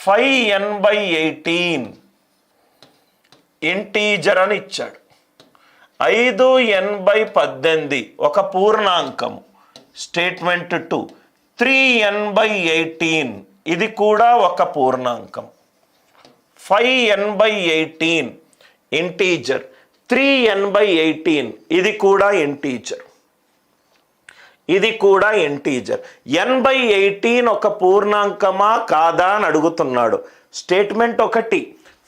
5n/18 integer అని ఇచ్చాడు. 5n/18 ఒక పూర్ణాంకము. స్టేట్మెంట్ 2 3n/18 ఇది కూడా ఒక పూర్ణాంకం. 5n/18 ఇంటీజర్, 3n/18 ఇది కూడా ఇంటీజర్, ఇది కూడా ఇంటీజర్. n/18 ఒక పూర్ణాంకమా కాదా అని అడుగుతున్నాడు. స్టేట్మెంట్ 1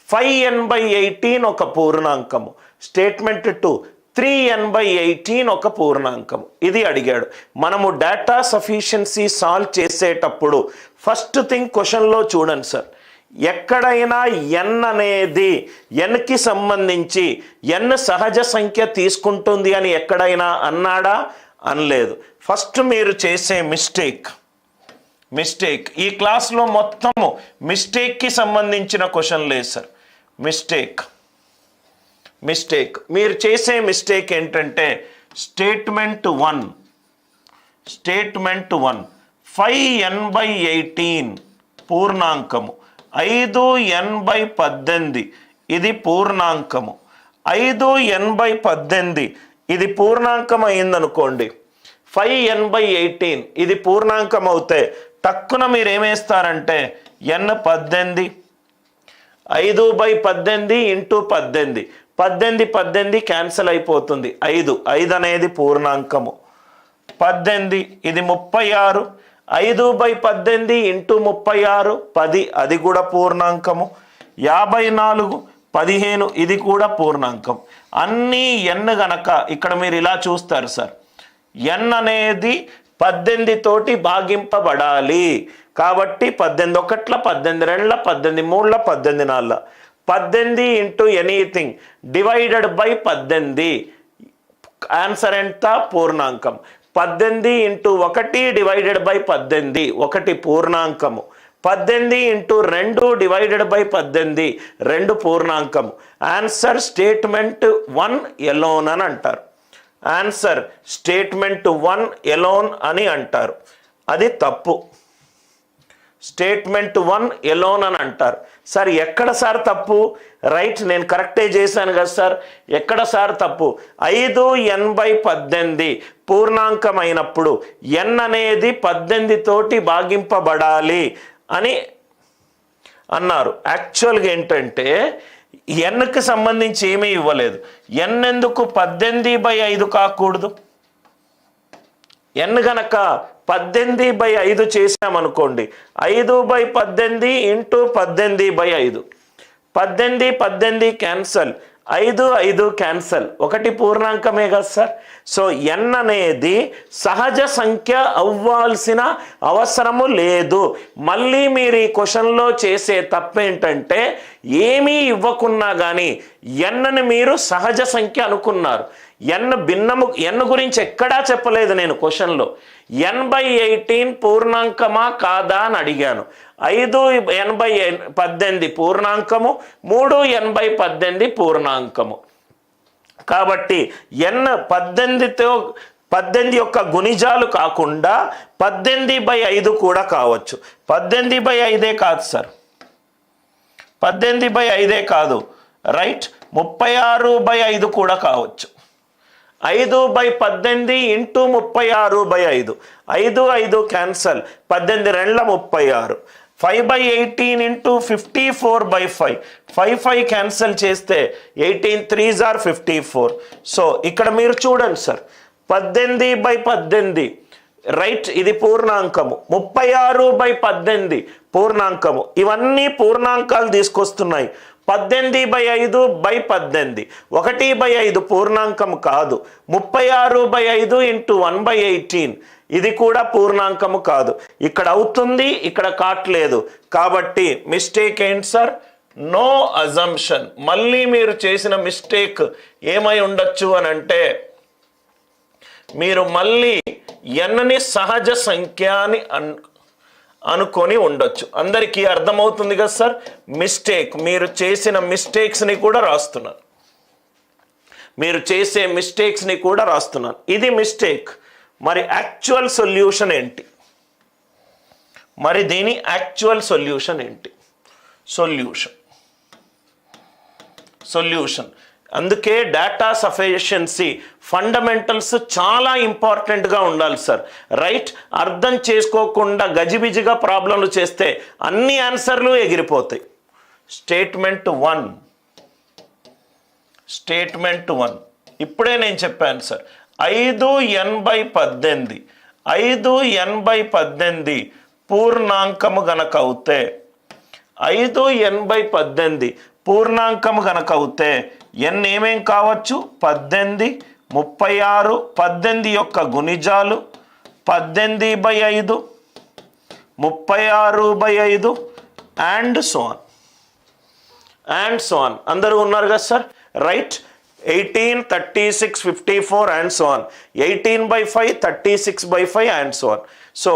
5n/18 ఒక పూర్ణాంకము. స్టేట్మెంట్ 2 3n/18 ఒక పూర్ణాంకం. ఇది అడిగాడు. మనము డేటా సఫిషియన్సీ సాల్వ్ చేసేటప్పుడు ఫస్ట్ థింగ్ క్వశ్చన్లో చూడండి సార్, ఎక్కడైనా n అనేది nకి సంబంధించి n సహజ సంఖ్య తీసుకుంటుంది అని ఎక్కడైనా అన్నాడా? అనలేదు. ఫస్ట్ మీరు చేసే మిస్టేక్ ఈ క్లాస్లో మొత్తము మిస్టేక్కి సంబంధించిన క్వశ్చన్ లేదు సార్. మిస్టేక్ మీరు చేసే మిస్టేక్ ఏంటంటే స్టేట్మెంట్ 1 5n/18 పూర్ణాంకము, 5n/18 ఇది పూర్ణాంకము. 5n/18 ఇది పూర్ణాంకం అయిందనుకోండి, 5n/18 ఇది పూర్ణాంకం అవుతే టక్కున మీరు ఏమేస్తారంటే n18 5/18 ఇంటూ 18 18 క్యాన్సిల్ అయిపోతుంది. 5 అనేది పూర్ణాంకము. 18 ఇది 36, 5/18 ఇంటూ 36 10 అది కూడా పూర్ణాంకము. 54 15 ఇది కూడా పూర్ణాంకం. అన్నీ n గనక ఇక్కడ మీరు ఇలా చూస్తారు సార్, n అనేది 18 తోటి భాగింపబడాలి. కాబట్టి 18 1 18 2 18 3 18 4 18 into anything divided by 18 answer ఎంత? పూర్ణాంకం. 18 ఇంటూ 1 డివైడెడ్ బై 18 1 పూర్ణాంకము. 18 ఇంటూ 2 డివైడెడ్ బై 18 2 పూర్ణాంకము. ఆన్సర్ స్టేట్మెంట్ 1 ఎలోన్ అని అంటారు. ఆన్సర్ స్టేట్మెంట్ 1 ఎలోన్ అని అంటారు. అది తప్పు. స్టేట్మెంట్ 1 ఎలోన్ అని అంటారు. సార్ ఎక్కడ సార్ తప్పు? రైట్, నేను కరెక్టే చేశాను కదా సార్. ఎక్కడ సార్ తప్పు? 5n/18 పూర్ణాంకం అయినప్పుడు n అనేది 18 తోటి భాగింపబడాలి అని అన్నారు. యాక్చువల్గా ఏంటంటే nకి సంబంధించి ఏమీ ఇవ్వలేదు. n ఎందుకు 18/5 కాకూడదు? n గనక 18/5 చేసామనుకోండి, 5/18 ఇంటూ 18/5 18 క్యాన్సల్, 5 క్యాన్సల్, 1 పూర్ణాంకమే కదా సార్. సో n అనేది సహజ సంఖ్య అవ్వాల్సిన అవసరము లేదు. మళ్ళీ మీరు ఈ క్వశ్చన్లో చేసే తప్పేంటంటే ఏమీ ఇవ్వకున్నా కానీ nని మీరు సహజ సంఖ్య అనుకున్నారు. n గురించి ఎక్కడా చెప్పలేదు నేను క్వశ్చన్లో. n/18 పూర్ణాంకమా కాదా అని అడిగాను. 5n/18 పూర్ణాంకము, 3n/18 పూర్ణాంకము. కాబట్టి n 18 యొక్క గుణిజాలు కాకుండా 18/5 కూడా కావచ్చు. 18/5 కాదు సార్, 18/5 కాదు. రైట్, 36/5 కూడా కావచ్చు. 5/18 ఇంటూ 36/5 5 క్యాన్సల్, 18 2 36. 5/18 ఇంటూ 54/5 5 క్యాన్సల్ చేస్తే 18 3s are 54. సో ఇక్కడ మీరు చూడండి సార్, 18/18 రైట్, ఇది పూర్ణాంకము. 36/18 పూర్ణాంకము. ఇవన్నీ పూర్ణాంకాలు తీసుకొస్తున్నాయి. 18/5/18 1/5 పూర్ణాంకం కాదు. 36/5 ఇంటూ 1/18 ఇది కూడా పూర్ణాంకము కాదు. ఇక్కడ అవుతుంది, ఇక్కడ కాట్లేదు. కాబట్టి మిస్టేక్ ఏంటి సార్? No assumption. మళ్ళీ మీరు చేసిన మిస్టేక్ ఏమై ఉండొచ్చు అని అంటే, మీరు మళ్ళీ nని సహజ సంఖ్య అని అనుకొని ఉండొచ్చు. అందరికీ అర్థమవుతుంది కదా సార్? మిస్టేక్, మీరు చేసిన మిస్టేక్స్ని కూడా రాస్తున్నాను. ఇది మిస్టేక్. మరి యాక్చువల్ సొల్యూషన్ ఏంటి? దీని యాక్చువల్ సొల్యూషన్ ఏంటి? సొల్యూషన్. అందుకే డేటా సఫిషియన్సీ ఫండమెంటల్స్ చాలా ఇంపార్టెంట్గా ఉండాలి సార్. రైట్, అర్థం చేసుకోకుండా గజిబిజిగా ప్రాబ్లంలు చేస్తే అన్ని ఆన్సర్లు ఎగిరిపోతాయి. స్టేట్మెంట్ వన్ ఇప్పుడే నేను చెప్పాను సార్. 5n/18 5n/18 పూర్ణాంకము గనక అవుతే 5n/18 పూర్ణాంకము గనక అవుతే n ఏమేం కావచ్చు? 18, 36, 18 యొక్క గుణిజాలు 18/5, 36/5 అండ్ సో ఆన్. అందరూ ఉన్నారు కదా sir? Right, 18, 36, 54 and so on. 18/5, 36/5 and so on. So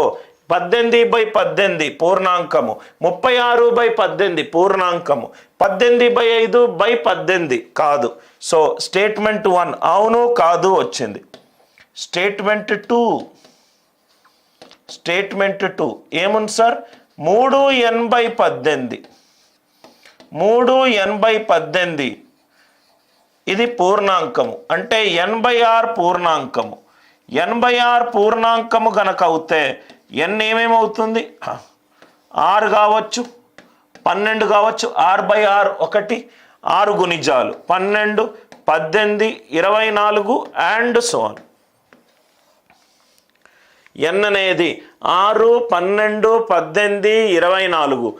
18/18 పూర్ణాంకము, 36/18 పూర్ణాంకము, 18/5/18 కాదు. సో స్టేట్మెంట్ 1 అవును కాదు వచ్చింది. స్టేట్మెంట్ 2 ఏముంది సార్? 3n/18 3n/18 ఇది పూర్ణాంకము, అంటే n/r పూర్ణాంకము. n/r పూర్ణాంకము గనక అవుతే n ఏమేమవుతుంది? 6 కావచ్చు, 12 కావచ్చు. r/r 1, 6 గుణిజాలు 12, 18, 24 and so on. n అనేది 6, 12, 18, 24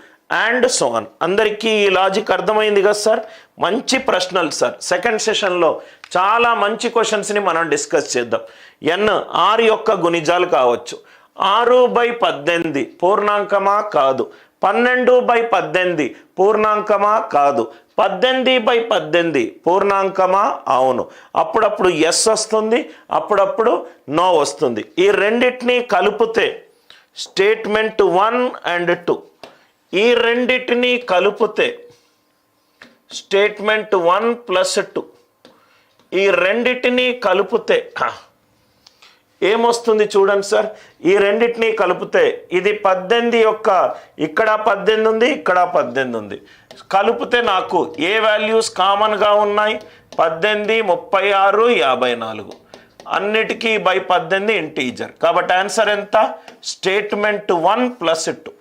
అండ్ సో ఆన్. అందరికీ ఈ లాజిక్ అర్థమైంది కదా సార్? మంచి ప్రశ్నలు సార్. సెకండ్ సెషన్లో చాలా మంచి క్వశ్చన్స్ని మనం డిస్కస్ చేద్దాం. n 6 యొక్క గుణిజాలు కావచ్చు. 6/18 పూర్ణాంకమా? కాదు. 12/18 పూర్ణాంకమా? కాదు. 18/18 పూర్ణాంకమా? అవును. అప్పుడప్పుడు ఎస్ వస్తుంది, అప్పుడప్పుడు నో వస్తుంది. ఈ రెండింటినీ కలిపితే స్టేట్మెంట్ 1 అండ్ 2, ఈ రెండింటినీ కలిపితే స్టేట్మెంట్ 1 + 2, ఈ రెండింటినీ కలిపితే ఏమొస్తుంది చూడండి సార్. ఈ రెండింటినీ కలిపితే ఇది 18 యొక్క, ఇక్కడ 18 ఉంది, ఇక్కడ 18 ఉంది. కలిపితే నాకు ఏ వాల్యూస్ కామన్గా ఉన్నాయి? 18, 36, 54. అన్నిటికీ /18 ఇంటీజర్. కాబట్టి ఆన్సర్ ఎంత? స్టేట్మెంట్ 1 + 2.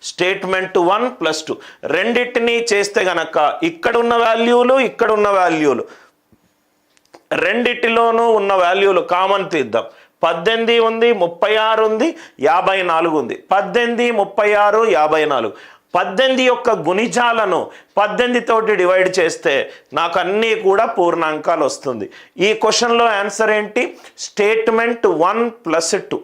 స్టేట్మెంట్ 1 + 2 రెండింటినీ చేస్తే గనక ఇక్కడున్న వాల్యూలు, ఇక్కడున్న వాల్యూలు, రెండిటిలోనూ ఉన్న వాల్యూలు కామన్ తీద్దాం. 18 ఉంది, 36 ఉంది, 54 ఉంది. 18, 36, 54. 18 యొక్క గుణిజాలను 18 తోటి డివైడ్ చేస్తే నాకు అన్నీ కూడా పూర్ణాంకాలు వస్తుంది. ఈ క్వశ్చన్లో ఆన్సర్ ఏంటి? స్టేట్మెంట్ 1 + 2.